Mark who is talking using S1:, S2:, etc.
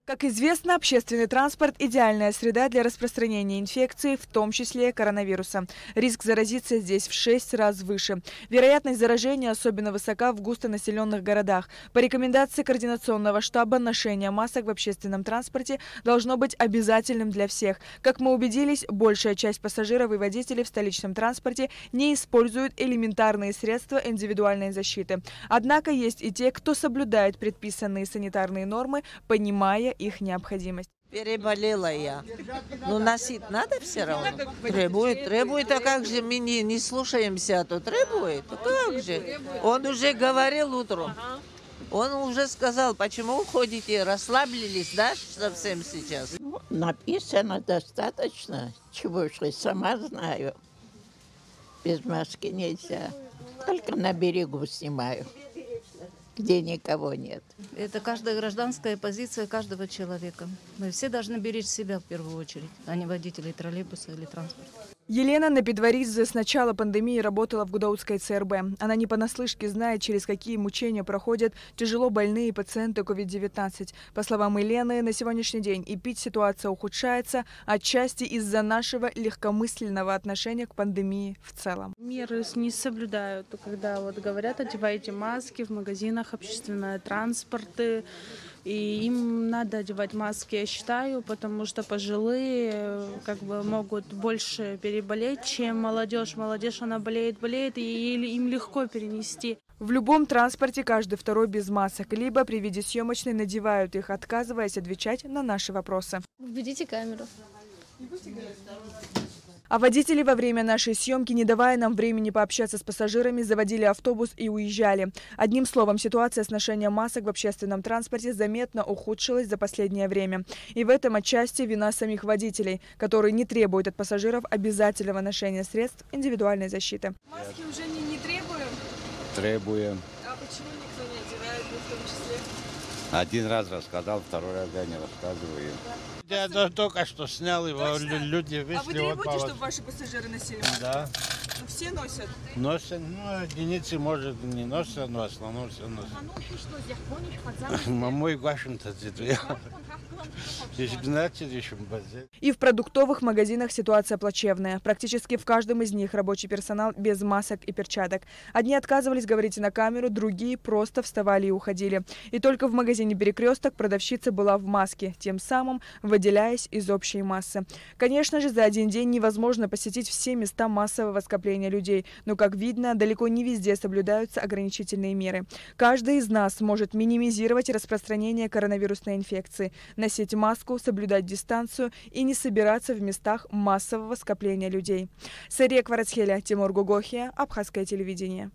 S1: Как известно, общественный транспорт – идеальная среда для распространения инфекции, в том числе коронавируса. Риск заразиться здесь в 6 раз выше. Вероятность заражения особенно высока в густонаселенных городах. По рекомендации Координационного штаба, ношение масок в общественном транспорте должно быть обязательным для всех. Как мы убедились, большая часть пассажиров и водителей в столичном транспорте не используют элементарные средства индивидуальной защиты. Однако есть и те, кто соблюдает предписанные санитарные нормы, понимая их необходимость.
S2: Переболела я. Но носить надо все равно. Требует, а как же мы не слушаемся, то требует. А как же? Он уже говорил утром. Он уже сказал, почему уходите, расслабились, да, совсем сейчас?
S3: Написано достаточно, чего ж, сама знаю. Без маски нельзя. Только на берегу снимаю, где никого нет.
S4: Это каждая гражданская позиция каждого человека. Мы все должны беречь себя в первую очередь, а не водителей троллейбуса или транспорта.
S1: Елена Напидворидзе с начала пандемии работала в Гудаутской ЦРБ. Она не понаслышке знает, через какие мучения проходят тяжело больные пациенты COVID-19. По словам Елены, на сегодняшний день и пить ситуация ухудшается, отчасти из-за нашего легкомысленного отношения к пандемии в целом.
S5: Меры не соблюдают, когда говорят, одевайте маски в магазинах, общественные транспорты. И им надо одевать маски, я считаю, потому что пожилые могут больше переболеть, чем молодежь. Молодежь, она болеет, и им легко перенести.
S1: В любом транспорте каждый второй без масок, либо при виде съемочной надевают их, отказываясь отвечать на наши вопросы.
S6: Введите камеру.
S1: А водители во время нашей съемки, не давая нам времени пообщаться с пассажирами, заводили автобус и уезжали. Одним словом, ситуация с ношением масок в общественном транспорте заметно ухудшилась за последнее время. И в этом отчасти вина самих водителей, которые не требуют от пассажиров обязательного ношения средств индивидуальной защиты.
S7: Маски уже не требуем?
S8: Требуем.
S7: А почему никто не одевает, вы в том числе?
S8: Один раз рассказал, второй раз я не рассказываю.
S9: Я только что снял его, люди вышли.
S7: А вы требуете, чтобы ваши пассажиры носили маски?
S9: Да.
S7: Ну, все носят?
S9: Носят, единицы, может, не носят, но в основном все носят. Мамой гашим-то
S1: И в продуктовых магазинах ситуация плачевная. Практически в каждом из них рабочий персонал без масок и перчаток. Одни отказывались говорить на камеру, другие просто вставали и уходили. И только в магазине «Перекресток» продавщица была в маске, тем самым выделяясь из общей массы. Конечно же, за один день невозможно посетить все места массового скопления людей, но, как видно, далеко не везде соблюдаются ограничительные меры. Каждый из нас может минимизировать распространение коронавирусной инфекции, носить маску, соблюдать дистанцию и не собираться в местах массового скопления людей. Сария Кварацхеля, Тимур Гугохия, Абхазское телевидение.